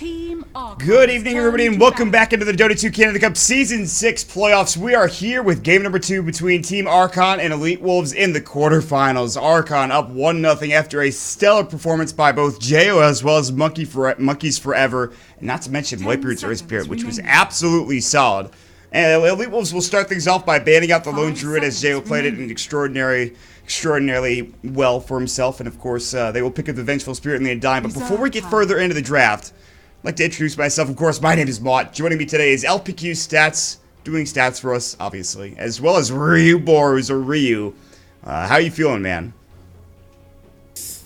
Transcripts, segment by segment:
Team Archon. Good evening, everybody, and welcome back into the Dota 2 Canada Cup Season 6 playoffs. We are here with game number 2 between Team Archon and Elite Wolves in the quarterfinals. Archon up 1-0 after a stellar performance by both Jo as well as Monkeys Forever, and not to mention Whitebeard's Earth Spirit, which was absolutely solid. And Elite Wolves will start things off by banning out the Lone Druid, as Jo played it in extraordinarily well for himself, and of course they will pick up the Vengeful Spirit and the Undying. But before we get further into the draft, I'd like to introduce myself. Of course, my name is Mott. Joining me today is LPQ Stats, doing stats for us, obviously, as well as Ryu Boros, or Ryu. How you feeling, man?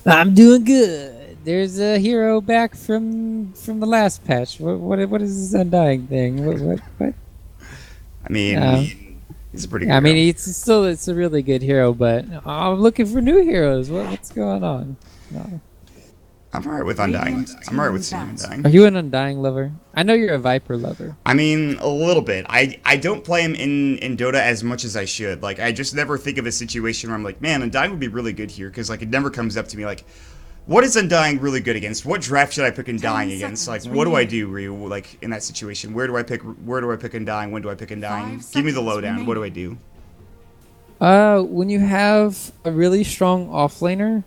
I'm doing good. There's a hero back from the last patch. What is this Undying thing? What? I mean, he's a pretty good hero. It's a really good hero, but I'm looking for new heroes. What's going on? No. I'm alright with Undying. I'm alright with seeing Undying. Are you an Undying lover? I know you're a Viper lover. I mean, a little bit. I don't play him in Dota as much as I should. Like, I just never think of a situation where I'm like, man, Undying would be really good here, because like it never comes up to me like, what is Undying really good against? What draft should I pick Undying against? Like, what do I do, Ryu? Like, in that situation, where do I pick Undying? When do I pick Undying? Give me the lowdown. What do I do? When you have a really strong offlaner,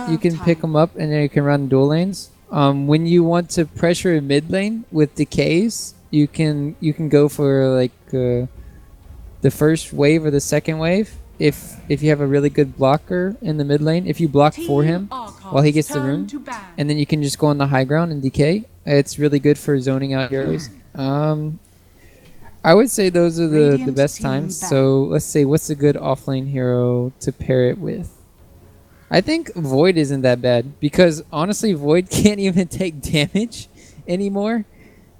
you can pick them up and then you can run dual lanes. When you want to pressure a mid lane with decays, you can go for like the first wave or the second wave. If you have a really good blocker in the mid lane, if you block for him while he gets the rune, and then you can just go on the high ground and decay. It's really good for zoning out heroes. I would say those are the best times. So let's say, what's a good offlane hero to pair it with? I think Void isn't that bad, because honestly Void can't even take damage anymore,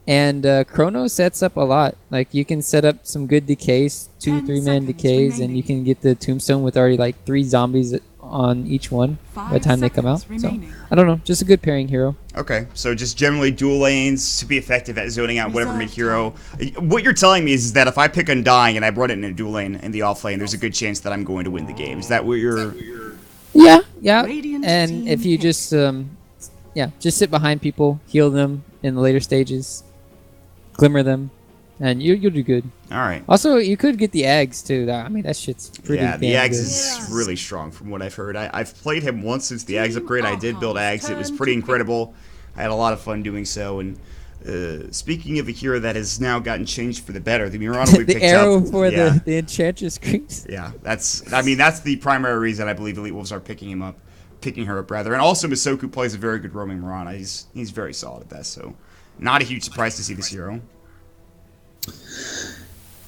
and Chrono sets up a lot. Like, you can set up some good decays, 2-3 man decays, and you can get the tombstone with already like 3 zombies on each one by the time they come out. So I don't know, just a good pairing hero. Okay, so just generally dual lanes to be effective at zoning out whatever mid hero. What you're telling me is that if I pick Undying and I run it in a dual lane in the off lane, there's a good chance that I'm going to win the game. Is that what you're... Yeah, and if you just just sit behind people, heal them in the later stages, glimmer them, and you'll do good. All right. Also, you could get the Ags too. I mean, that shit's pretty. Yeah, the Ags is really strong from what I've heard. I've played him once since the Ags upgrade. I did build Ags. It was pretty incredible. I had a lot of fun doing so. And speaking of a hero that has now gotten changed for the better, the Murano we picked up. The arrow for the Enchantress creeps. Yeah, that's the primary reason I believe Elite Wolves are picking her up rather. And also Misoku plays a very good roaming Murano. He's very solid at that, so not a huge surprise to see this hero.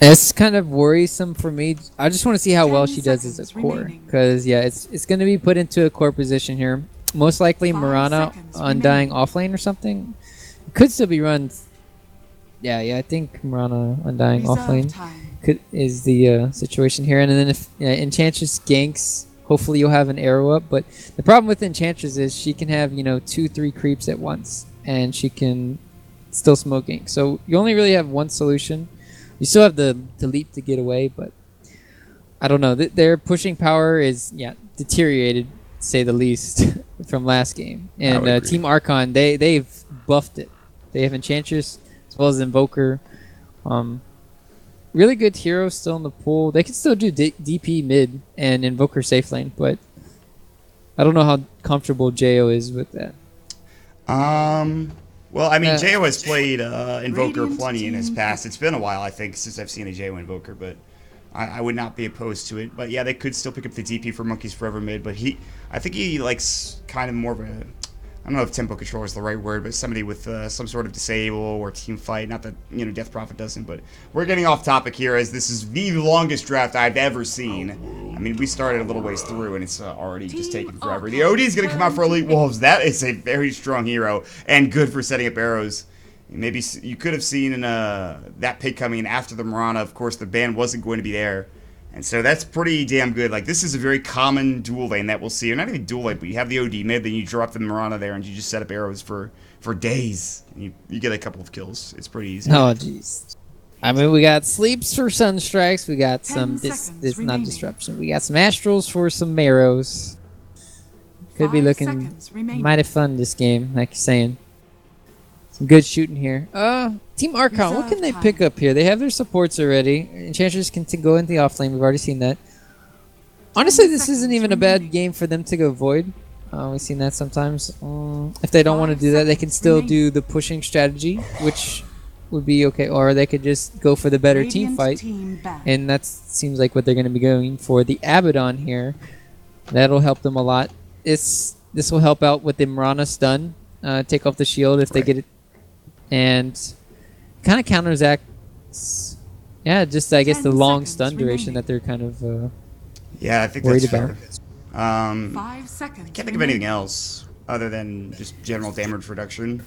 It's kind of worrisome for me. I just want to see how well she does as a core, because it's going to be put into a core position here. Most likely Murano Undying offlane or something. It could still be run. Yeah, I think Murano Undying offlane is the situation here. And then if Enchantress ganks, hopefully you'll have an arrow up. But the problem with Enchantress is she can have 2-3 creeps at once, and she can still smoke gank. So you only really have one solution. You still have the leap to get away, but I don't know. Their pushing power is deteriorated, to say the least, from last game. And Team Archon, they've buffed it. They have Enchantress as well as Invoker. Really good heroes still in the pool. They can still do DP mid and Invoker safe lane, but I don't know how comfortable Jo is with that. Well, I mean, Jo has played Invoker plenty in his past. It's been a while, I think, since I've seen a Jo Invoker, but I would not be opposed to it. But yeah, they could still pick up the DP for Monkeys Forever mid, but I think he likes kind of more of a... I don't know if tempo control is the right word, but somebody with some sort of disable or team fight. Not that Death Prophet doesn't, but we're getting off topic here, as this is the longest draft I've ever seen. I mean, we started a little ways through, and it's already just taken forever. The OD is going to come out for Elite Wolves. That is a very strong hero and good for setting up arrows. Maybe you could have seen that pick coming after the Murano. Of course, the ban wasn't going to be there. And so that's pretty damn good. Like, this is a very common dual lane that we'll see. Or not even dual lane, but you have the OD mid, then you drop the Murano there, and you just set up arrows for days. And you get a couple of kills. It's pretty easy. Oh, jeez. I mean, we got sleeps for sunstrikes. We got some not disruption. We got some astrals for some arrows. Could be looking mighty fun this game, like you're saying. Some good shooting here. Team Archon, what can they pick up here? They have their supports already. Enchanters can go into the offlane. We've already seen that. Honestly, this isn't even a bad game for them to go Void. We've seen that sometimes. If they don't want to do that, they can still do the pushing strategy, which would be okay. Or they could just go for the better team fight. And that seems like what they're going to be going for. The Abaddon here, that'll help them a lot. This will help out with the Mirana stun. Take off the shield if they get it. And kind of counters yeah, just I guess the long stun duration that they're kind of yeah, I think worried that's about. Fair. 5 seconds. Can't think of anything else other than just general damage reduction.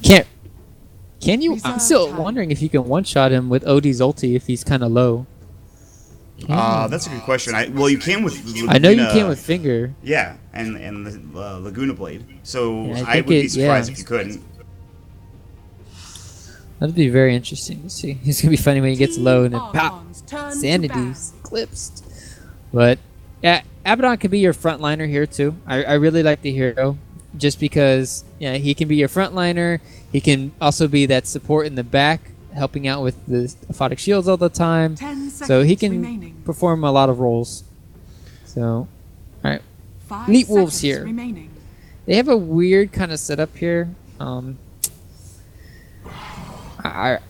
Can you? I'm still wondering if you can one-shot him with Odie's ulti if he's kind of low. That's a good question. Well, you can with Laguna. I know you can with Finger. Yeah, and the Laguna Blade. So yeah, I would be surprised if you couldn't. That'd be very interesting to see. It's gonna be funny when he gets low and then pop, Sanity's clipped. But yeah, Abaddon could be your frontliner here too. I really like the hero, just because he can be your frontliner. He can also be that support in the back, helping out with the aphotic shields all the time. So he can perform a lot of roles. So, all right, Neat Wolves here. They have a weird kind of setup here. Alright,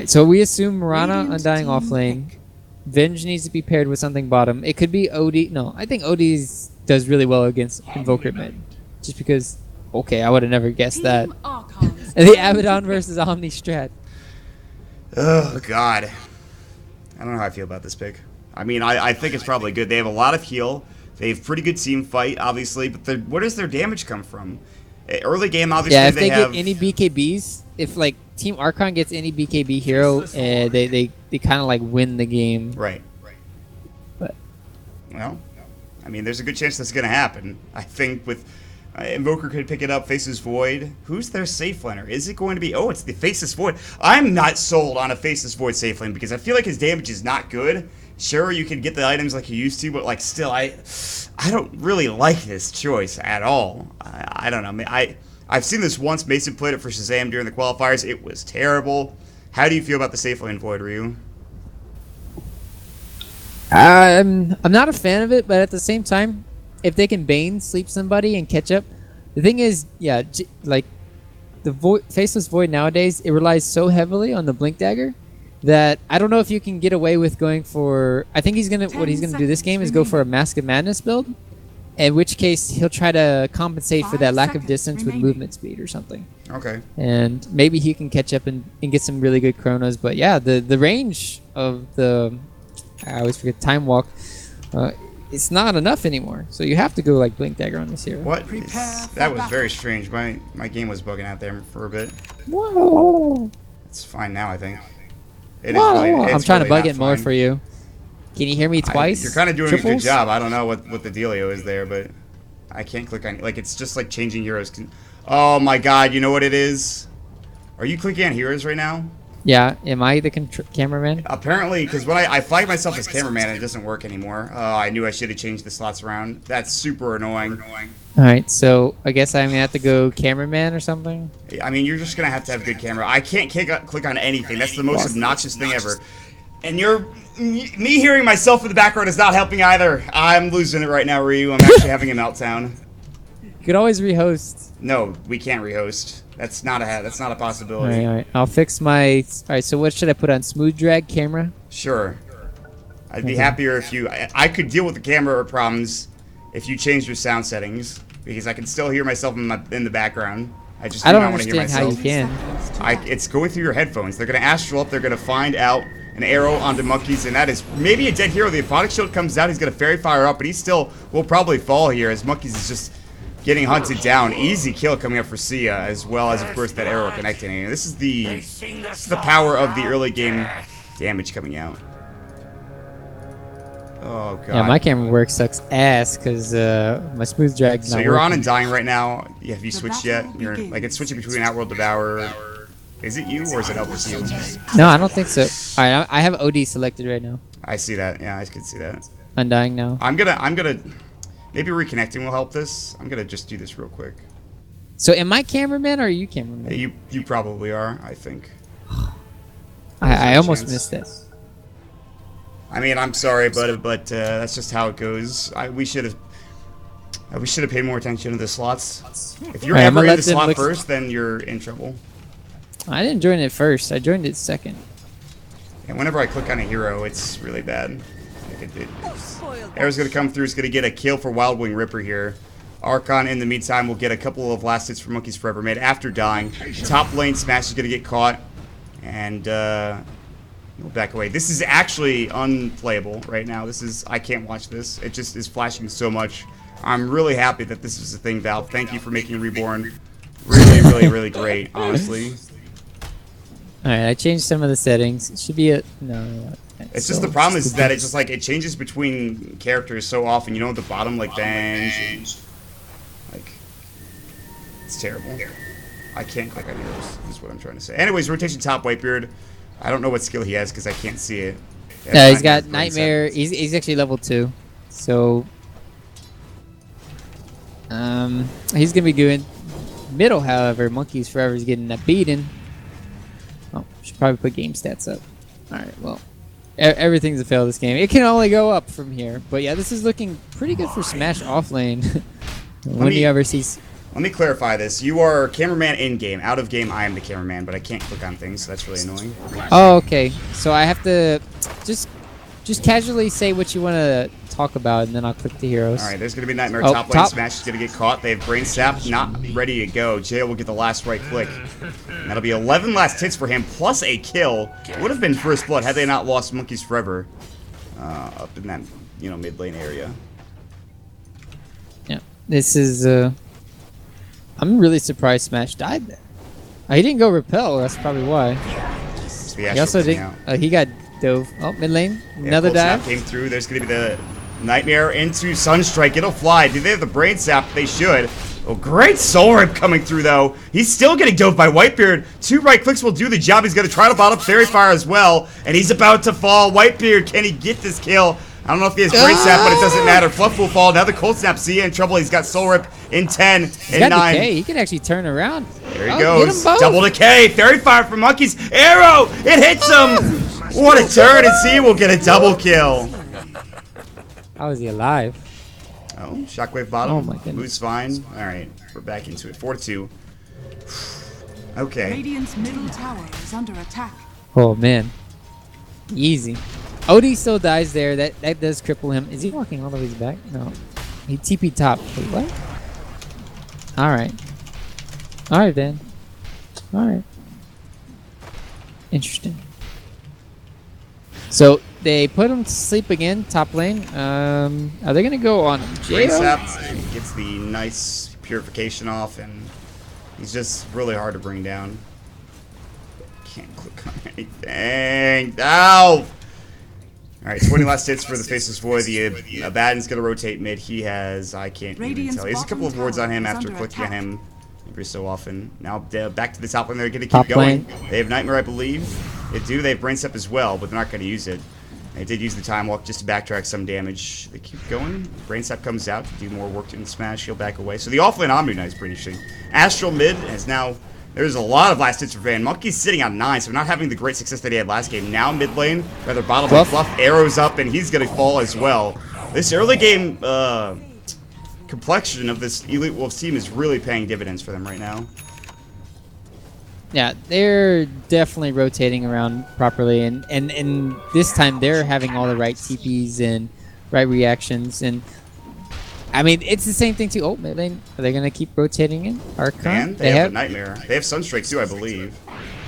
so we assume Mirana Undying offlane. Venge needs to be paired with something bottom. It could be Odie. No, I think Odie does really well against Invoker mid. Just because, okay, I would have never guessed that. The Abaddon versus Omni Strat. Oh, God. I don't know how I feel about this pick. I mean, I think it's probably good. They have a lot of heal. They have pretty good team fight, obviously. But where does their damage come from? Early game, obviously, yeah, if they get any BKBs, if like Team Archon gets any BKB hero, they kind of like win the game. Right. But well, I mean, there's a good chance that's going to happen. I think with Invoker could pick it up, Faceless Void. Who's their safe laner? Is it going to be? Oh, it's the Faceless Void. I'm not sold on a Faceless Void safe lane because I feel like his damage is not good. Sure, you can get the items like you used to, but like still, I don't really like this choice at all. I don't know. I mean, I've seen this once. Mason played it for Shazam during the qualifiers. It was terrible. How do you feel about the safe lane Void, Ryu? I'm not a fan of it, but at the same time, if they can Bane sleep somebody and catch up, the thing is, yeah, like the Faceless Void nowadays, it relies so heavily on the Blink Dagger that I don't know if you can get away with going for. I think what he's gonna do this game is go for a Mask of Madness build, in which case he'll try to compensate for that lack of distance with movement speed or something. Okay. And maybe he can catch up and get some really good chronos. But yeah, the range of the, I always forget, Time Walk, it's not enough anymore. So you have to go like Blink Dagger on this hero. What? That was very strange. My game was bugging out there for a bit. Whoa. It's fine now, I think. I'm trying to bug it more for you. Can you hear me twice? You're kind of doing a good job. I don't know what the dealio is there, but I can't click on. Like, it's just like changing heroes. Oh my God! You know what it is? Are you clicking on heroes right now? Yeah. Am I the cameraman? Apparently, because when I flagged myself as cameraman, it doesn't work anymore. I knew I should have changed the slots around. That's super annoying. All right, so I guess I'm gonna have to go cameraman or something. I mean, you're just gonna have to have good camera. I can't click on anything. That's the most obnoxious thing ever. And me hearing myself in the background is not helping either. I'm losing it right now, Ryu. I'm actually having a meltdown. You could always rehost. No, we can't rehost. That's not a possibility. All right. I'll fix my. All right. So what should I put on? Smooth drag camera. Sure. I'd be happier if you. I could deal with the camera problems if you changed your sound settings, because I can still hear myself in the background. I just do not want to hear myself. How you can. It's going through your headphones. They're gonna astral up. They're gonna find out an arrow onto monkeys, and that is maybe a dead hero. The aphotic shield comes out. He's gonna fairy fire up, but he still will probably fall here as monkeys is just getting hunted down. Easy kill coming up for Sia, as well as of course that arrow connecting. And this is the power of the early game damage coming out. Oh God. Yeah, my camera work sucks ass because my smooth drag's not So you're working. on and dying right now. Have you switched yet? You're like it's switching between Outworld Devour. Is it you or is it Elvis you? No, I don't think so. All right, I have OD selected right now. I see that. Yeah, I can see that. Undying now. I'm gonna maybe reconnecting will help this. I'm gonna just do this real quick. So am I cameraman or are you cameraman? You probably are, I think. I almost missed it. I mean, I'm sorry, but that's just how it goes. We should have paid more attention to the slots. If you're ever in the slot first, then you're in trouble. I didn't join it first. I joined it second. And whenever I click on a hero, it's really bad. Arrow's gonna come through. It's gonna get a kill for Wild Wing Ripper here. Archon, in the meantime, will get a couple of last hits for Monkeys Forever mid after dying. Top lane Smash is gonna get caught, and we'll back away. This is actually unplayable right now. I can't watch this. It just is flashing so much. I'm really happy that this is a thing, Valve. Thank you for making Reborn really, really, really great, honestly. Alright, I changed some of the settings. It should be a... No. It's just the problem is that it changes between characters so often. You know, at the bottom, like, Benj. Like, it's terrible. I can't click on heroes, is what I'm trying to say. Anyways, rotation top, Whitebeard. I don't know what skill he has because I can't see it. Yeah, he's got Nightmare. He's actually level 2. So... he's gonna be good. Middle, however, Monkeys Forever is getting that beaten. Oh, should probably put game stats up. Alright, well. Everything's a fail this game. It can only go up from here. But yeah, this is looking pretty good for Smash off lane. When you ever see... Let me clarify this. You are cameraman in-game. Out of game, I am the cameraman, but I can't click on things, so that's really annoying. Oh, okay. So I have to just casually say what you want to talk about, and then I'll click the heroes. Alright, there's going to be Nightmare top lane. Smash is going to get caught. They have Brain Sap, not ready to go. Jail will get the last right click. And that'll be 11 last hits for him, plus a kill. It would have been first blood had they not lost Monkeys Forever up in that, mid lane area. Yeah, this is... I'm really surprised Smash died there. He didn't go repel, that's probably why. He also didn't... he got dove. Oh, mid lane. Another dive. Came through. There's going to be the Nightmare into Sunstrike. It'll fly. Do they have the Brain Sap? They should. Oh, great Soul Rip coming through, though. He's still getting dove by Whitebeard. 2 right clicks will do the job. He's going to try to bot up Fairy Fire as well. And he's about to fall. Whitebeard, can he get this kill? I don't know if he has Brain Sap, but it doesn't matter. Fluff will fall. Now the Cold Snap. Sia in trouble. He's got Soul Rip in 10 and 9. Decay. He can actually turn around. There he goes. Double Decay. Fairy Fire from Monkeys. Arrow! It hits him! What a turn, and Sia will get a double kill. How is he alive? Oh, Shockwave bottom. Oh my goodness. Move's fine. Alright, we're back into it. 4-2. Okay. Radiant's middle tower is under attack. Oh man. Easy. Odie still dies there. That does cripple him. Is he walking all the way back? No. He TP top. Wait, what? Alright. Alright then. Alright. Interesting. So they put him to sleep again, top lane. Are they gonna go on Brain Jail? Sap gets the nice purification off, and he's just really hard to bring down. Can't click on anything. Ow! Alright, 20 last hits for the Faceless Void. The Abaddon's gonna rotate mid. He has, I can't even tell. He has a couple of wards on him after clicking on him every so often. Now back to the top lane. They're gonna keep going. They have Nightmare, I believe. They do. They have Brain Step as well, but they're not gonna use it. They did use the Time Walk just to backtrack some damage. They keep going. Brain Step comes out to do more work in Smash. He'll back away. So the offlane Omni Knight is pretty interesting. Astral mid has now... There's a lot of last hits for Van. Monkey's sitting on 9, so not having the great success that he had last game. Now mid lane, rather bottom lane, Fluff arrows up, and he's going to fall as well. This early game complexion of this Elite Wolves team is really paying dividends for them right now. Yeah, they're definitely rotating around properly, and this time they're having all the right TPs and right reactions, and I mean it's the same thing too. Oh, mid lane, are they gonna keep rotating in? Archon? And they have a Nightmare. They have Sunstrike too, I believe.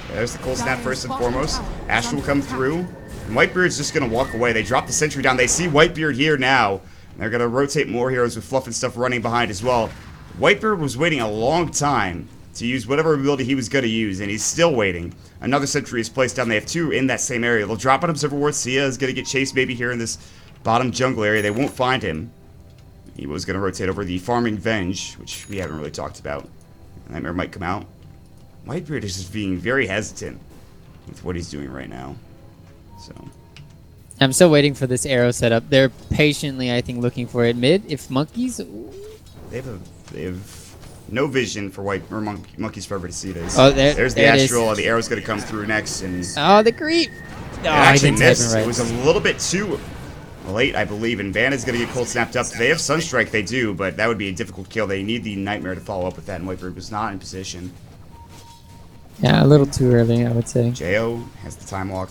There's the Cold Snap first and foremost. Astral will come through, and Whitebeard's just gonna walk away. They drop the sentry down. They see Whitebeard here now. They're gonna rotate more heroes with Fluff and stuff running behind as well. Whitebeard was waiting a long time to use whatever ability he was going to use, and he's still waiting. Another sentry is placed down. They have 2 in that same area. They'll drop an Observer Ward. Sia is going to get chased maybe here in this bottom jungle area. They won't find him. He was going to rotate over the Farming Venge, which we haven't really talked about. Nightmare might come out. Whitebeard is just being very hesitant with what he's doing right now. So I'm still waiting for this arrow setup. They're patiently, I think, looking for it mid. If Monkeys... They have no vision for Monkeys Forever to see this. Oh, there's the Astral. The arrow's going to come through next. And oh, the creep. it actually missed. It was a little bit too late, I believe. And Vanna's going to get cold snapped up. They have Sunstrike, they do, but that would be a difficult kill. They need the Nightmare to follow up with that, and Whitebeard was not in position. Yeah, a little too early, I would say. Jo has the time walk.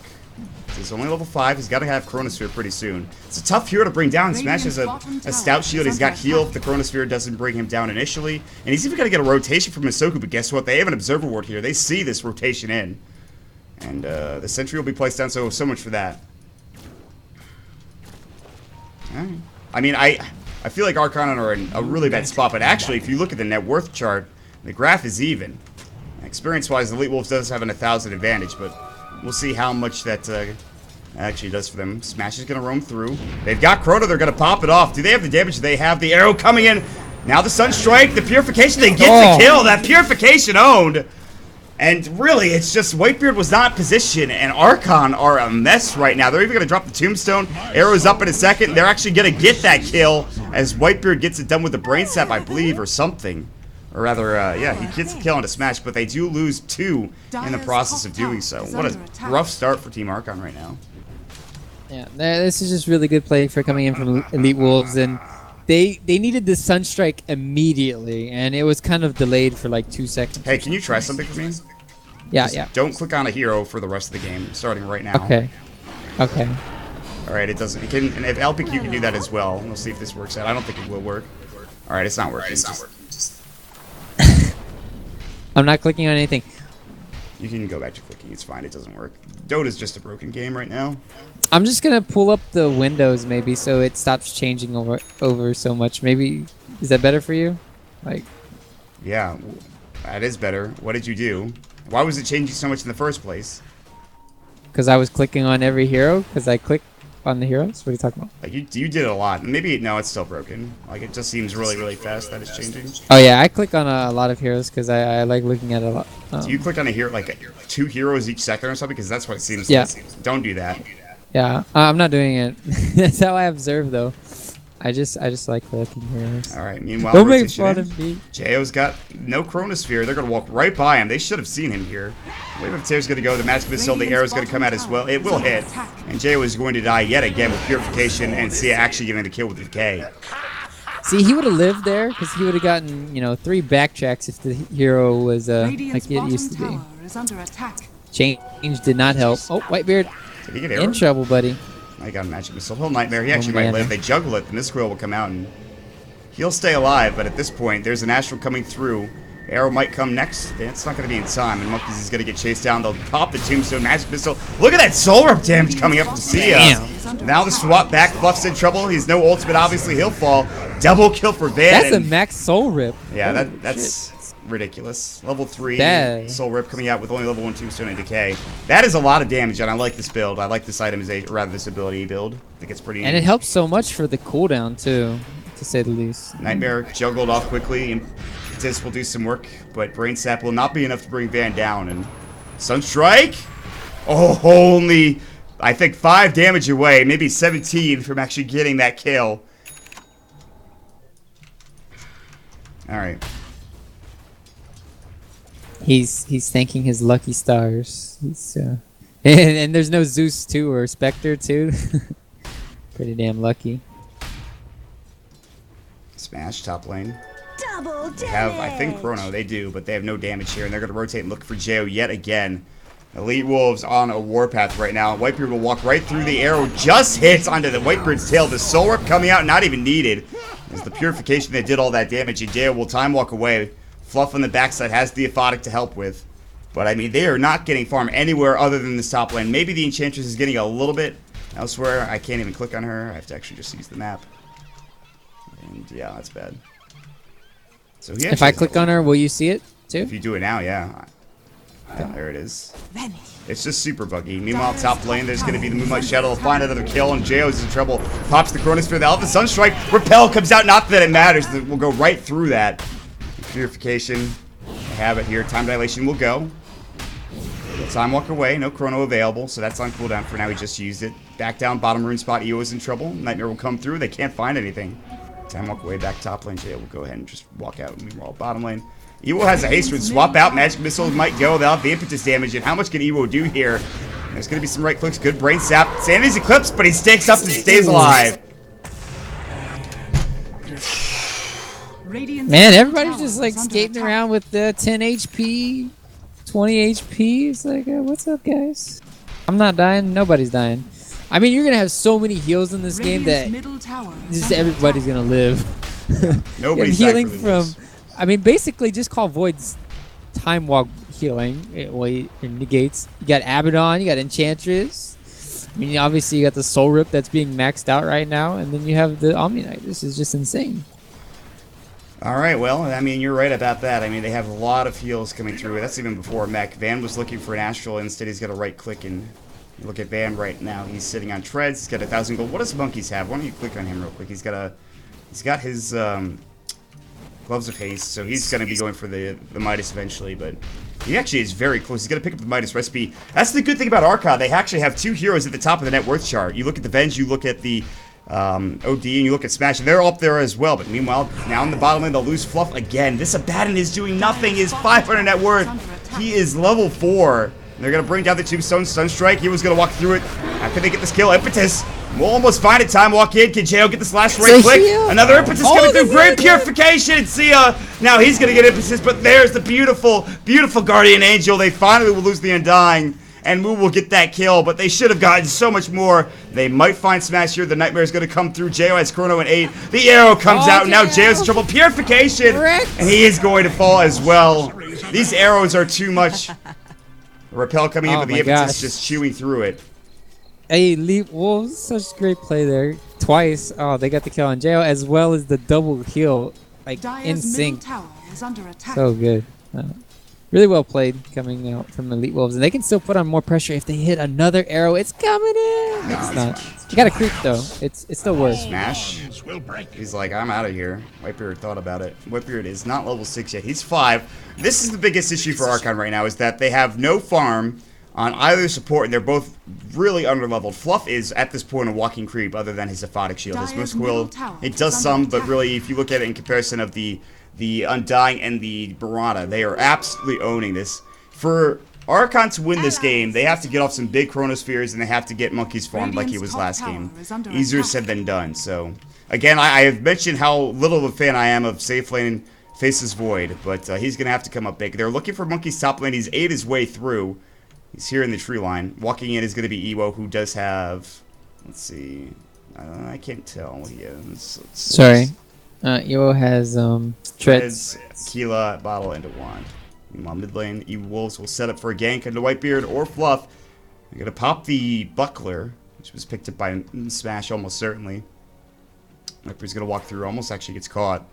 He's only level 5. He's got to have Chronosphere pretty soon. It's a tough hero to bring down. Smash has a stout shield. He's got heal if the Chronosphere doesn't bring him down initially. And he's even got to get a rotation from Misoku, but guess what? They have an Observer Ward here. They see this rotation in. And the Sentry will be placed down, so much for that. Alright. I mean, I feel like Archon are in a really bad spot, but actually, if you look at the net worth chart, the graph is even. Experience-wise, the Elite Wolves does have an 1,000 advantage, but we'll see how much that actually does for them. Smash is going to roam through. They've got Chrono. They're going to pop it off. Do they have the damage? They have the arrow coming in. Now the Sunstrike, the Purification. They get the kill. That Purification owned. And really, it's just Whitebeard was not in position, and Archon are a mess right now. They're even going to drop the Tombstone. Arrow's up in a second. They're actually going to get that kill as Whitebeard gets it done with the Brain Sap, I believe, or something. Or rather, yeah, he gets a kill on a Smash, but they do lose 2 in the process of doing so. What a rough start for Team Archon right now. Yeah, this is just really good play for coming in from Elite Wolves, and they needed the Sunstrike immediately, and it was kind of delayed for like 2 seconds. Hey, can you try something for me? Yeah, Just don't click on a hero for the rest of the game, starting right now. Okay. Okay. All right, it doesn't. It can, and if Alpic, you can do that as well. We'll see if this works out. I don't think it will work. All right, it's not working. I'm not clicking on anything. You can go back to clicking. It's fine. It doesn't work. Dota's just a broken game right now. I'm just gonna pull up the windows maybe so it stops changing over so much. Maybe is that better for you? Like, yeah, that is better. What did you do? Why was it changing so much in the first place? Because I was clicking on every hero. Because I click on the heroes. What are you talking about? Like you did a lot. Maybe no, it's still broken. Like it just seems really fast that it's changing. Oh yeah, I click on a lot of heroes because I like looking at a lot. Do you click on a hero like 2 heroes each second or something? Because that's what it seems. Yeah. Like. Don't do that. Yeah, I'm not doing it. That's how I observe though. I just like collecting heroes. All right. Meanwhile, don't make fun of me. JO's got no Chronosphere. They're gonna walk right by him. They should have seen him here. Wave of Tear's gonna go. The Magic Missile. The arrow's gonna come out as well. It will hit, and JO is going to die yet again with Purification, and Sia actually getting the kill with the decay. See, he would have lived there because he would have gotten 3 backtracks if the hero was like it used to be. Change did not help. Oh, Whitebeard Did he get arrow? in trouble, buddy. I got a Magic Missile. He'll Nightmare. He actually might live. They juggle it. The Miscoil will come out, and he'll stay alive. But at this point, there's an Astral coming through. Arrow might come next. It's not going to be in time, and Monkeys is going to get chased down. They'll pop the Tombstone. Magic Missile. Look at that Soul Rip damage coming up from Sia. Damn. Now the swap back. Fluff's in trouble. He's no ultimate. Obviously, he'll fall. Double kill for Van. That's a max Soul Rip. Yeah, that's ridiculous. Level 3 That. Soul Rip coming out with only level 1 Tombstone and Decay. That is a lot of damage, and I like this build. I like this itemization, or rather this ability build. I think it's pretty And it helps so much for the cooldown too, to say the least. Nightmare juggled off quickly, and this will do some work, but Brain Sap will not be enough to bring Van down. And Sunstrike? Oh, only, I think, 5 damage away, maybe 17 from actually getting that kill. All right. He's thanking his lucky stars. He's and there's no Zeus too or Spectre too. Pretty damn lucky. Smash top lane. They have, I think, Chrono. They do, but they have no damage here, and they're going to rotate and look for Jo yet again. Elite Wolves on a warpath right now. Whitebeard will walk right through the arrow. Just hits onto the Whitebeard's tail. The Soul Rip coming out, not even needed. It's the Purification that did all that damage, and Jo will time walk away. Fluff on the backside has the Aphotic to help with. But, I mean, they are not getting farm anywhere other than this top lane. Maybe the Enchantress is getting a little bit elsewhere. I can't even click on her. I have to actually just use the map. And, yeah, that's bad. So if I click on her, will you see it too? If you do it now, yeah. There it is. It's just super buggy. Meanwhile, top lane, there's going to be the Moonlight Shadow. Will find another kill, and JO's in trouble. Pops the Chronosphere. The Alpha Sunstrike. Repel comes out. Not that it matters. We'll go right through that. Purification. I have it here. Time Dilation will go. Time walk away. No Chrono available, so that's on cooldown for now. He just used it. Back down, bottom rune spot. EO is in trouble. Nightmare will come through. They can't find anything. Time walk away back top lane. Jay will go ahead and just walk out. Meanwhile, bottom lane. Ewo has a haste would swap out. Magic Missile might go. They'll have the impetus damage. And how much can Ewo do here? There's going to be some right clicks. Good brain sap. Sanity's eclipsed, but he stakes up and stays alive. Man, everybody's just like skating around with the 10 HP, 20 HP. It's like, what's up, guys? I'm not dying. Nobody's dying. I mean, you're going to have so many heals in this game that just everybody's going to live. Nobody's healing from... I mean, basically, just call Void's Time Walk healing. It negates. You got Abaddon, you got Enchantress. I mean, obviously, you got the Soul Rip that's being maxed out right now, and then you have the Omni Knight. This is just insane. All right, well, I mean, you're right about that. I mean, they have a lot of heals coming through. That's even before mech. Van was looking for an Astral. Instead, he's got a right click, and look at Van right now. He's sitting on treads. He's got 1,000 gold. What does Monkeys have? Why don't you click on him real quick? He's got his Gloves of Haste, so he's going to be going for the Midas eventually, but he actually is very close. He's going to pick up the Midas recipe. That's the good thing about Archon. They actually have 2 heroes at the top of the net worth chart. You look at the Venge, you look at the OD, and you look at Smash, and they're up there as well. But meanwhile, now in the bottom lane, they'll lose Fluff again. This Abaddon is doing nothing. He is 500 net worth. He is level 4. They're going to bring down the Tombstone Sunstrike. He was going to walk through it. How can they get this kill? Impetus. We'll almost find it. Time walk in. Can Jo get this last right click? Another Impetus coming through. Great Purification. See ya. Now he's going to get Impetus, but there's the beautiful, beautiful Guardian Angel. They finally will lose the Undying, and Moo will get that kill, but they should have gotten so much more. They might find Smash here. The Nightmare is going to come through. Jo has Chrono in 8. The arrow comes out, and now Jo's in trouble. Purification, and he is going to fall as well. These arrows are too much. Repel coming in with the Impetus just chewing through it. Hey, Leap Wolves, such great play there. Twice. Oh, they got the kill on Jo as well as the double heal. Like, in sync. So good. Really well played coming out from Elite Wolves. And they can still put on more pressure if they hit another arrow. It's coming in! It's not. You gotta creep, though. It still works. Smash. He's like, I'm out of here. Whitebeard thought about it. Whitebeard is not level 6 yet. He's 5. This is the biggest issue for Archon right now, is that they have no farm on either support, and they're both really underleveled. Fluff is, at this point, a walking creep other than his Aphotic Shield. His Moose Quill, it does some, but really, if you look at it in comparison of the Undying and the Barada, they are absolutely owning this. For Archon to win this game, they have to get off some big Chronospheres, and they have to get Monkeys farmed like he was last game. Easier said than done, so... Again, I have mentioned how little of a fan I am of safe lane Faces Void, but he's going to have to come up big. They're looking for Monkey's top lane. He's 8 his way through. He's here in the tree line. Walking in is going to be Ewo, who does have... Let's see. I can't tell what he has. Sorry. Ewo has treads. Keela, bottle, and a wand. Meanwhile, mid lane, Ewo Wolves will set up for a gank into Whitebeard or Fluff. They're going to pop the Buckler, which was picked up by Smash almost certainly. Whitebeard's going to walk through, almost actually gets caught.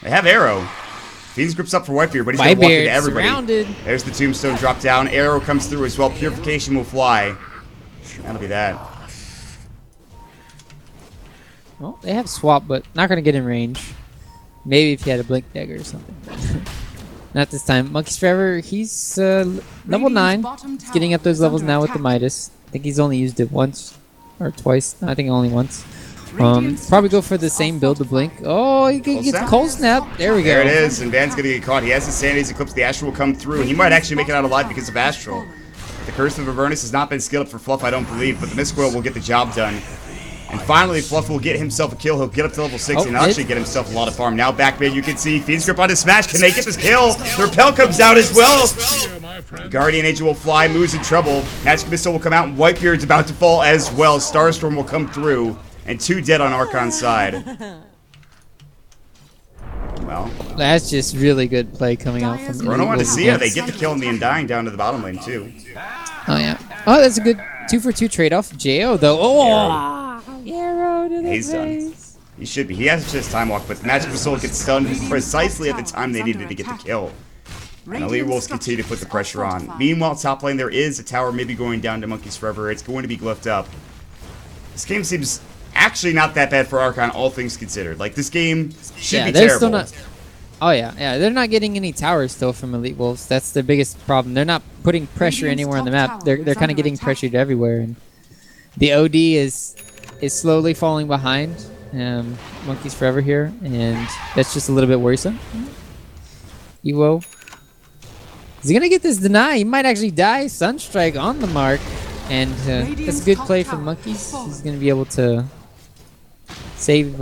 They have Arrow. Fiend's Grip's up for Whitebeard, but he's going to walk into everybody. Surrounded. There's the Tombstone drop down. Arrow comes through as well. Purification will fly. That'll be that. Well, they have swap, but not going to get in range. Maybe if he had a Blink Dagger or something. Not this time. Monkeys Forever, he's level 9. He's getting up those levels now with the Midas. I think he's only used it once or twice. I think only once. Probably go for the same build to Blink. Oh, he can get the Cold Snap. There we go. There it is, and Van's going to get caught. He has his Sanity's Eclipse. The Astral will come through, and he might actually make it out alive because of Astral. The Curse of Avernus has not been skilled up for Fluff, I don't believe, but the Mistcoil will get the job done. And finally, Fluff will get himself a kill. He'll get up to level 6 and actually get himself a lot of farm. Now back mid, you can see Fiend's Grip on his Smash. Can they get this kill? The Repel comes out as well. Guardian Angel will fly. Moo's in trouble. Magic Missile will come out, and Whitebeard's about to fall as well. Starstorm will come through. And 2 dead on Archon's side. Well, that's just really good play coming out from Chrono wanted to see how they get the kill in the Undying down to the bottom lane, too. Oh, yeah. Oh, that's a good 2-for-2 trade-off. Jo, though. Oh! Arrow to the face. Done. He should be. He has just time walk, but Magic Missile gets stunned precisely at the time they needed to get the kill. And Elite Wolves continue to put the pressure on. Meanwhile, top lane, there is a tower maybe going down to Monkeys Forever. It's going to be glyphed up. This game seems actually not that bad for Archon, all things considered. Like, this game should be terrible. Still not, oh, yeah. They're not getting any towers still from Elite Wolves. That's the biggest problem. They're not putting pressure anywhere on the map. They're kind of getting pressured everywhere. And the OD is slowly falling behind. Monkeys Forever here, and that's just a little bit worrisome. Ewo. Is he going to get this deny? He might actually die. Sunstrike on the mark. And that's a good play for the Monkeys. He's going to be able to save.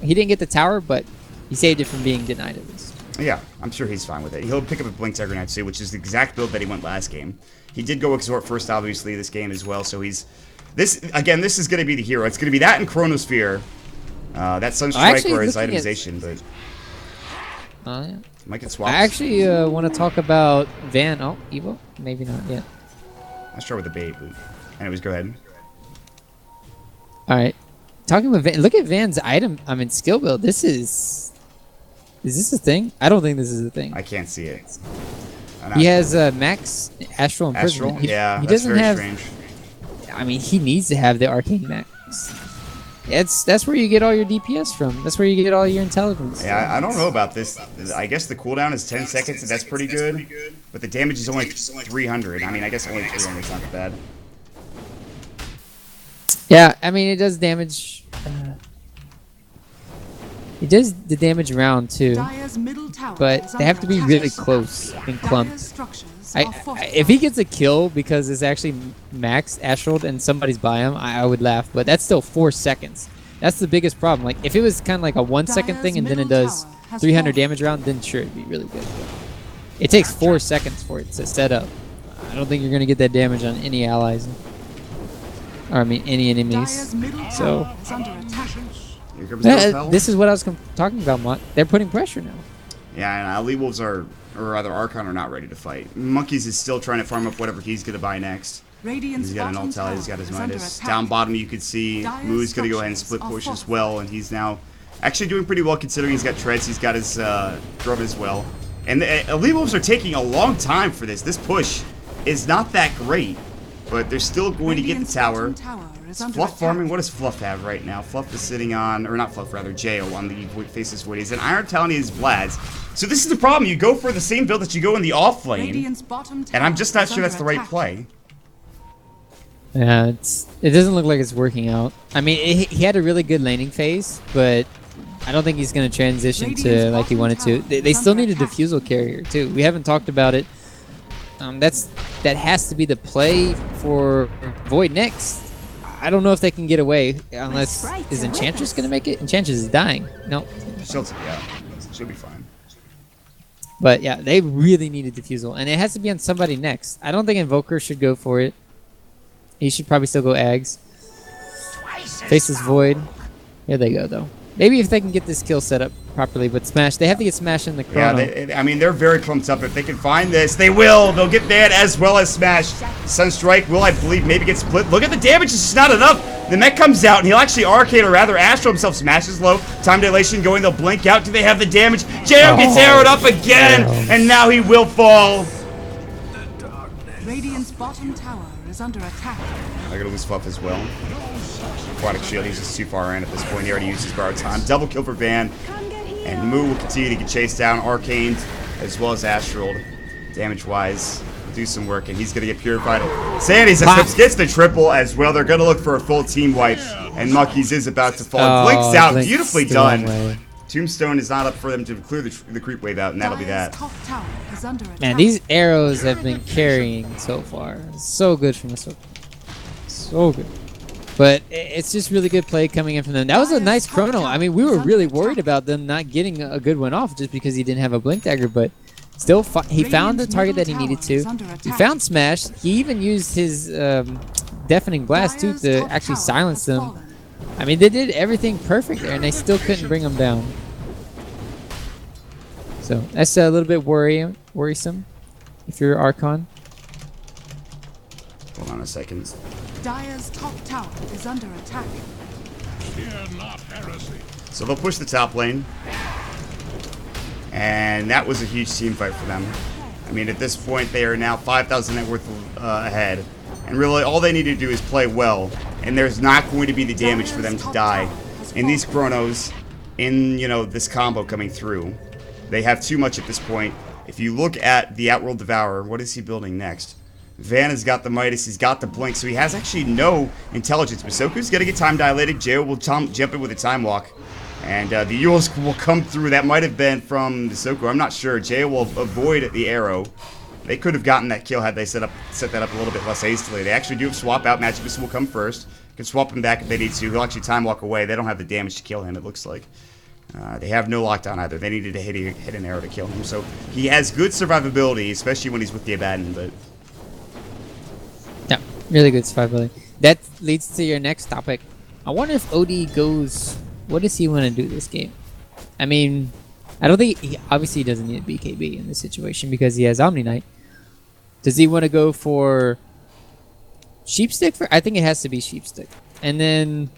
He didn't get the tower, but he saved it from being denied at least. Yeah, I'm sure he's fine with it. He'll pick up a Blink Dagger now too, which is the exact build that he went last game. He did go Exhort first, obviously, this game as well. So he's... This is going to be the hero. It's going to be that and Chronosphere. That Sunstrike or his itemization, but... yeah. Might get swapped. I actually want to talk about Van. Oh, Evo? Maybe not yet. Let's start with the bait, but anyways, go ahead. Alright. Talking about Van, look at Van's skill build. Is this a thing? I don't think this is a thing. I can't see it. He has max Astral Imprisonment. Astral? Yeah, he that's doesn't very have, strange. I mean, he needs to have the Arcane Max. That's where you get all your DPS from. That's where you get all your intelligence. Yeah, I don't know about this. I guess the cooldown is 10 seconds, and that's pretty good. But the damage is only 300. I mean, I guess only 300 is not that bad. Yeah, I mean, it does damage. It does the damage around too, but they have to be really close and clumped. If he gets a kill because it's actually max Astral and somebody's by him, I would laugh. But that's still 4 seconds. That's the biggest problem. Like if it was kind of like a 1 second thing and then it does 300 damage round, then sure it'd be really good. But it takes 4 seconds for it to set up. I don't think you're gonna get that damage on any allies, or I mean any enemies. So. This is what I was talking about, Mont. They're putting pressure now. Yeah, and Elite Wolves are, or rather Archon, are not ready to fight. Monkeys is still trying to farm up whatever he's going to buy next. He's got an ult tally, he's got his Midas. Down bottom you could see Moo's going to go ahead and split push as well, and he's now actually doing pretty well considering he's got treads, he's got his drum as well. And the Elite Wolves are taking a long time for this. This push is not that great, but they're still going to get the tower. Fluff farming, what does Fluff have right now? Fluff is sitting on, or not Fluff, rather, Jail on the Faceless Void. He's an Iron Talon, he's Vlad's. So this is the problem, you go for the same build that you go in the off lane, and I'm just not sure that's the right play. Yeah, it doesn't look like it's working out. I mean, he had a really good laning phase, but I don't think he's going to transition to like he wanted to. They still need a Diffusal carrier, too. We haven't talked about it. That has to be the play for Void next. I don't know if they can get away unless is Enchantress gonna make it? Enchantress is dying. No. She'll be fine. But yeah, they really need a Diffusal, and it has to be on somebody next. I don't think Invoker should go for it. He should probably still go Ags. Faceless Void. Here they go though. Maybe if they can get this kill set up properly, but Smash, they have to get Smash in the chrono. Yeah, I mean, they're very clumped up. If they can find this, they will. They'll get that as well as Smash. Sunstrike will, I believe, maybe get split. Look at the damage. It's just not enough. The mech comes out, and he'll actually Arcade, or rather Astral himself. Smash is low. Time dilation going. They'll blink out. Do they have the damage? JM gets arrowed up again, and now he will fall. Radiant's bottom tower is under attack. They're going to lose Fluff as well. Aquatic Shield, he's just too far in at this point. He already used his borrowed time. Double kill for Van. And Moo will continue to get chased down. Arcaned as well as Astral. Damage-wise, will do some work, and he's going to get purified. Sandy gets the triple as well. They're going to look for a full team wipe, and Monkeys is about to fall. Blinks out. Beautifully done. Tombstone is not up for them to clear the creep wave out, and that'll be that. Man, these arrows have been carrying so far. So good from us. So good. But it's just really good play coming in from them. That was a nice chrono. I mean, we were really worried about them not getting a good one off just because he didn't have a Blink Dagger, but still, he found the target that he needed to. He found Smash. He even used his Deafening Blast, too, to actually silence them. I mean, they did everything perfect there, and they still couldn't bring him down. So that's a little bit worrisome if you're Archon. Hold on a second. Dire's top tower is under attack. So they'll push the top lane. And that was a huge team fight for them. I mean, at this point, they are now 5,000 net worth ahead. And really, all they need to do is play well. And there's not going to be the damage for them to die. In these chronos, in, this combo coming through, they have too much at this point. If you look at the Outworld Devourer, what is he building next? Van has got the Midas, he's got the Blink, so he has actually no intelligence. Masoku's going to get time dilated. Jo will jump in with a time walk. And the Yules will come through. That might have been from Masoku. I'm not sure. Jo will avoid the arrow. They could have gotten that kill had they set that up a little bit less hastily. They actually do have swap out. Magic Missile will come first. Can swap him back if they need to. He'll actually time walk away. They don't have the damage to kill him, it looks like. They have no lockdown either. They needed to hit an arrow to kill him. So he has good survivability, especially when he's with the Abaddon, but... Yeah, really good survivability. That leads to your next topic. I wonder if OD goes... What does he want to do this game? I mean, I don't think... Obviously, he doesn't need a BKB in this situation because he has Omni Knight. Does he want to go for... Sheepstick? I think it has to be Sheepstick. And then...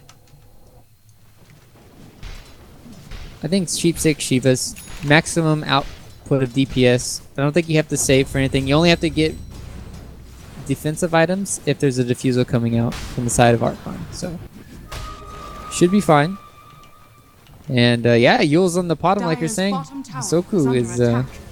I think Sheepstick, Shivas. Maximum output of DPS. I don't think you have to save for anything. You only have to get defensive items if there's a diffusal coming out from the side of Archon. So, should be fine. And yeah, Yule's on the bottom, like you're saying. Soku is...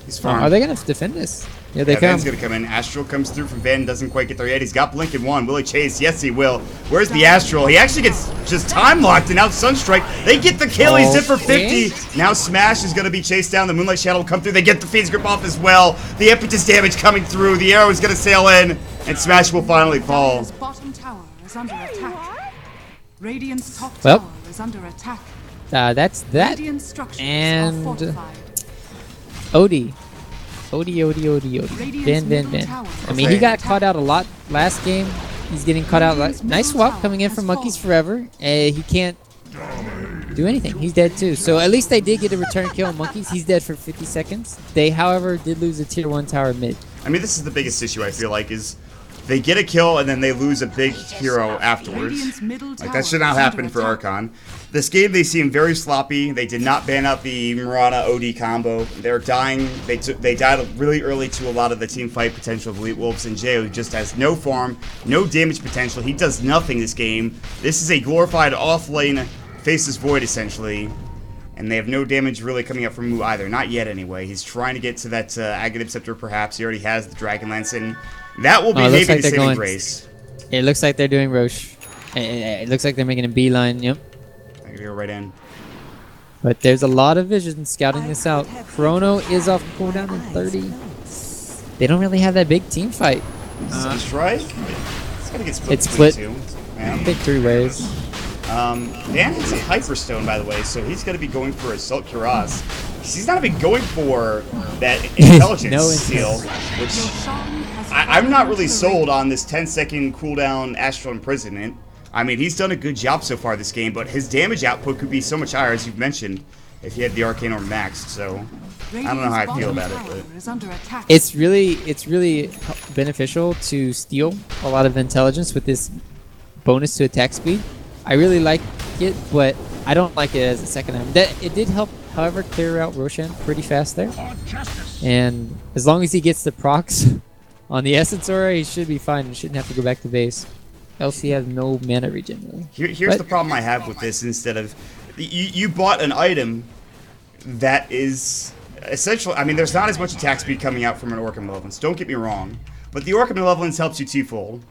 he's fine. Are they going to defend this? Yeah, they Van's going to come in. Astral comes through from Van, doesn't quite get there yet. He's got Blink in one. Will he chase? Yes, he will. Where's the Astral? He actually gets just time locked, and now Sunstrike. They get the kill. He's in for 50. Now Smash is going to be chased down. The Moonlight Shadow will come through. They get the Fiend's Grip off as well. The impetus damage coming through. The arrow is going to sail in, and Smash will finally fall. Dire's bottom tower is under attack. Radiant's top tower is under attack. That's that. And OD. Van. I mean, he got caught out a lot last game. He's getting caught out. Nice swap coming in from Monkeys Forever. He can't do anything. He's dead too. So at least they did get a return kill on Monkeys. He's dead for 50 seconds. They, however, did lose a tier 1 tower mid. I mean, this is the biggest issue, I feel like, is they get a kill and then they lose a big hero afterwards. Like, that should not happen for Archon. This game, they seem very sloppy. They did not ban out the Mirana OD combo. They're dying. They died really early to a lot of the team fight potential of Elite Wolves, and Jay just has no farm, no damage potential. He does nothing this game. This is a glorified off-lane Faceless Void, essentially. And they have no damage really coming up from Mu either. Not yet, anyway. He's trying to get to that Aghanim Scepter, perhaps. He already has the Dragonlance in. That will be maybe the saving grace. It looks like they're doing Roche. It looks like they're making a beeline, yep. I can go right in. But there's a lot of vision scouting this out. Chrono is off cooldown in 30. They don't really have that big team fight. Sunstrike? It's gonna get split. It's split. Two. I think 3 ways. Dan has a Hyperstone, by the way, so he's going to be going for Assault Cuirass. He's not even going for that Intelligence seal, which I'm not really sold on this 10-second cooldown Astral Imprisonment. I mean, he's done a good job so far this game, but his damage output could be so much higher, as you've mentioned, if he had the Arcane Orb maxed, so I don't know how I feel about it. But it's really beneficial to steal a lot of intelligence with this bonus to attack speed. I really like it, but I don't like it as a second item. It did help, however, clear out Roshan pretty fast there. And as long as he gets the procs on the Essence Aura, he should be fine and shouldn't have to go back to base. Else he has no mana regen, really. Here's the problem I have with this. Instead of... You bought an item that is... essentially... I mean, there's not as much attack speed coming out from an Orc Malevolence. Don't get me wrong. But the Orc Malevolence helps you twofold.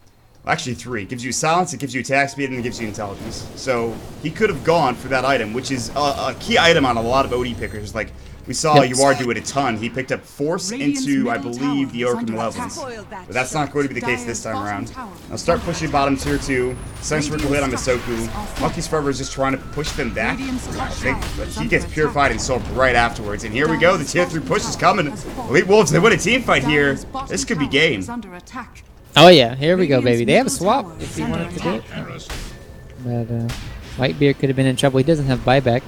Actually, 3. It gives you silence, it gives you attack speed, and it gives you intelligence. So, he could have gone for that item, which is a key item on a lot of OD pickers. Like, we saw UR do it a ton. He picked up Force into, I believe, the Orc Malevolence. But that's not going to be the case this time around. Now start pushing bottom tier 2. Sunstrike will hit on Masoku. Monkeys Forever is just trying to push them back, I think. But he gets purified and sold right afterwards. And here we go, the tier 3 push is coming. Elite Wolves, they win a team fight here. This could be game. Oh yeah, here we go, baby. They have a swap if he wanted to do it. But Whitebeard could have been in trouble. He doesn't have buyback.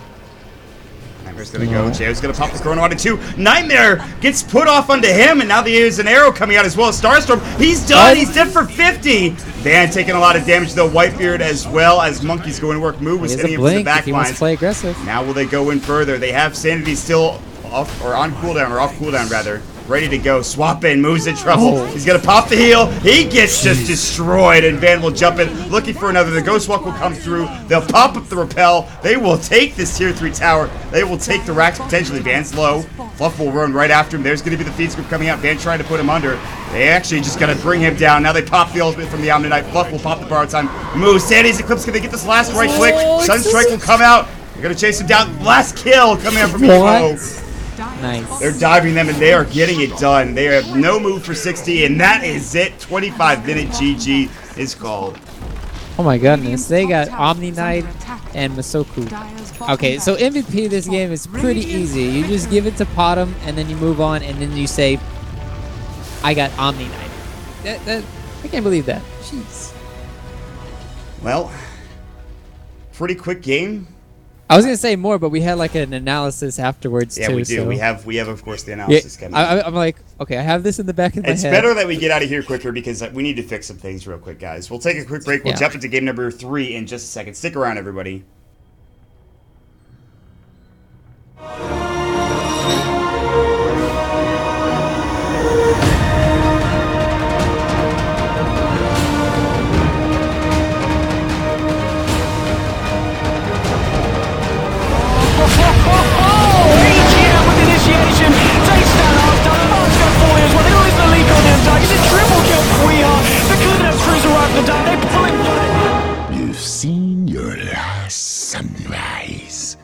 Nightmare's gonna go. Jao's gonna pop the Chrono onto 2. Nightmare gets put off onto him, and now there's an arrow coming out as well. Starstorm, he's done. He's dead for 50. Van taking a lot of damage though. Whitebeard as well as Monkeys going to work. Moo was hitting him from the back lines. Play aggressive. Now will they go in further? They have Sanity still off or on cooldown or off cooldown rather. Ready to go. Swap in. Moves in trouble. Oh. He's going to pop the heal. He gets just destroyed, and Van will jump in, looking for another. The Ghost Walk will come through. They'll pop up the Repel. They will take this tier 3 tower. They will take the racks potentially. Van's low. Fluff will run right after him. There's going to be the feeds group coming out. Van trying to put him under. They actually just got to bring him down. Now they pop the ultimate from the Omni Knight. Fluff will pop the borrowed time. Move. Sandy's Eclipse. Can they get this last right click? Sunstrike will come out. They're going to chase him down. Last kill coming out from Evo. Nice. They're diving them, and they are getting it done. They have no move for 60, and that is it. 25-minute GG is called. Oh my goodness, they got Omni Knight and Masoku. Okay, so MVP of this game is pretty easy. You just give it to Potom, and then you move on, and then you say, I got Omni Knight. I can't believe that. Jeez. Well, pretty quick game. I was gonna say more, but we had like an analysis afterwards too. Yeah, we do. So. We have of course the analysis coming. I'm like, okay, I have this in the back of my head. It's better that we get out of here quicker because we need to fix some things real quick, guys. We'll take a quick break. We'll jump into game number 3 in just a second. Stick around, everybody. You've seen your last sunrise.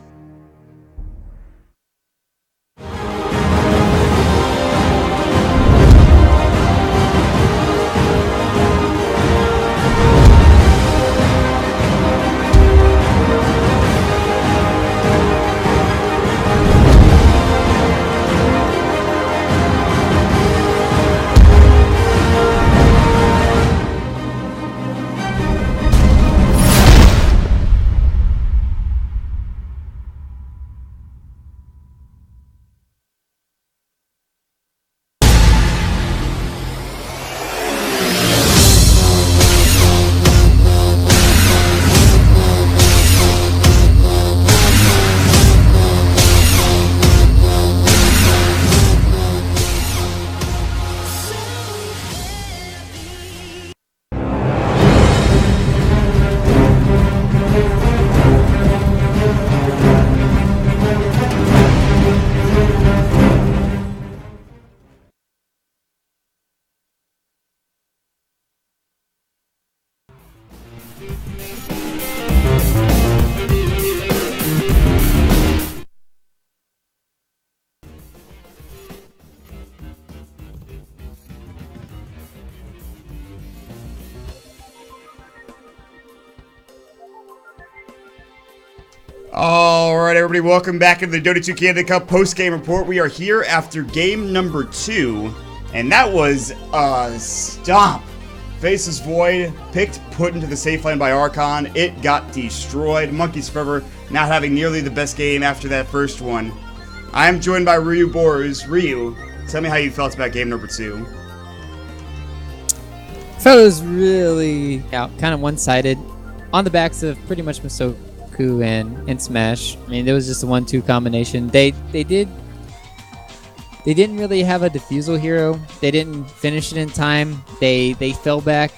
Alright, everybody, welcome back to the Dota 2 Canada Cup post-game report. We are here after game number 2, and that was a stomp. Faceless Void, picked, put into the safe lane by Archon. It got destroyed. Monkeys Forever not having nearly the best game after that first one. I am joined by Ryu Boers. Ryu, tell me how you felt about game number 2. I felt it was really kind of one-sided on the backs of pretty much Masoku and Smash. I mean, there was just a 1-2 combination. They didn't really have a defusal hero. They didn't finish it in time. They fell back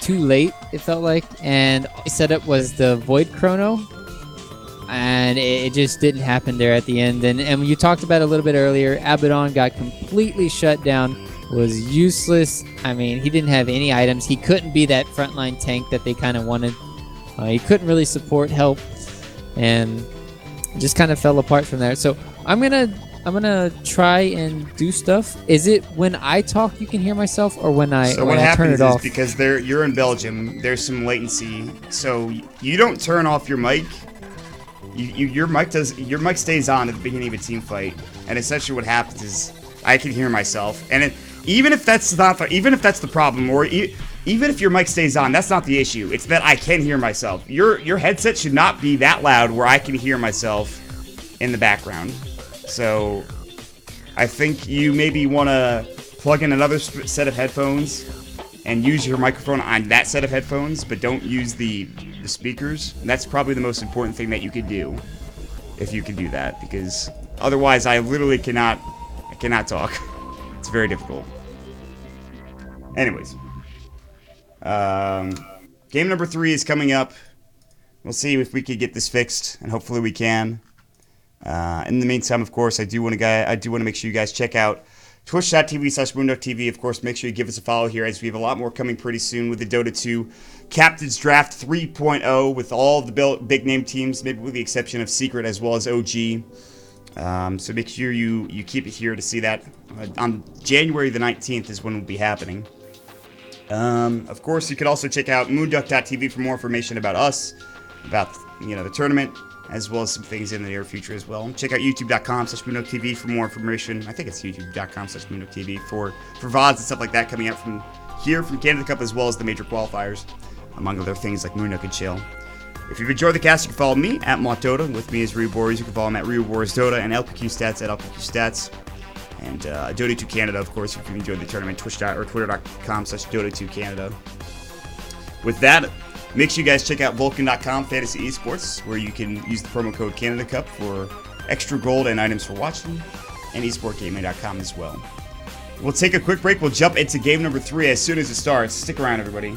too late, it felt like, and all they set up was the Void Chrono, and it just didn't happen there at the end. And you talked about it a little bit earlier, Abaddon got completely shut down, was useless. I mean, he didn't have any items. He couldn't be that frontline tank that they kind of wanted. He couldn't really support help, and just kind of fell apart from there. So I'm gonna try and do stuff. Is it when I talk you can hear myself, or when I so when what I turn happens it is off? because you're in Belgium, there's some latency, so you don't turn off your mic. Your mic stays on at the beginning of a team fight, and essentially what happens is I can hear myself, and even if that's the problem, or even if your mic stays on, that's not the issue. It's that I can hear myself. Your headset should not be that loud where I can hear myself in the background. So I think you maybe want to plug in another set of headphones and use your microphone on that set of headphones, but don't use the speakers. And that's probably the most important thing that you could do, if you can do that, because otherwise I literally cannot talk. It's very difficult. Anyways. Game number 3 is coming up. We'll see if we could get this fixed, and hopefully we can. In the meantime, of course, I do want to make sure you guys check out twitch.tv/moonducktv. Of course, make sure you give us a follow here, as we have a lot more coming pretty soon with the Dota 2 Captain's Draft 3.0 with all of the big name teams, maybe with the exception of Secret as well as OG. So make sure you keep it here to see that. On January the 19th is when it will be happening. Of course, you could also check out moonducktv for more information about us, about the tournament, as well as some things in the near future as well. Check out youtube.com/moonducktv for more information. I think it's youtube.com/moonducktv for VODs and stuff like that coming out from here, from Canada Cup, as well as the major qualifiers, among other things like Moonduck and Chill. If you've enjoyed the cast, you can follow me at MontDota. With me is Rewards. You can follow him at RewardsDota and LPQ Stats at LPQ Stats. And Dota 2 Canada, of course, if you've enjoyed the tournament, twitter.com/Dota2 Canada. With that, make sure you guys check out Vulcan.com Fantasy Esports, where you can use the promo code Canada Cup for extra gold and items for watching, and esportgaming.com as well. We'll take a quick break. We'll jump into game number 3 as soon as it starts. Stick around, everybody.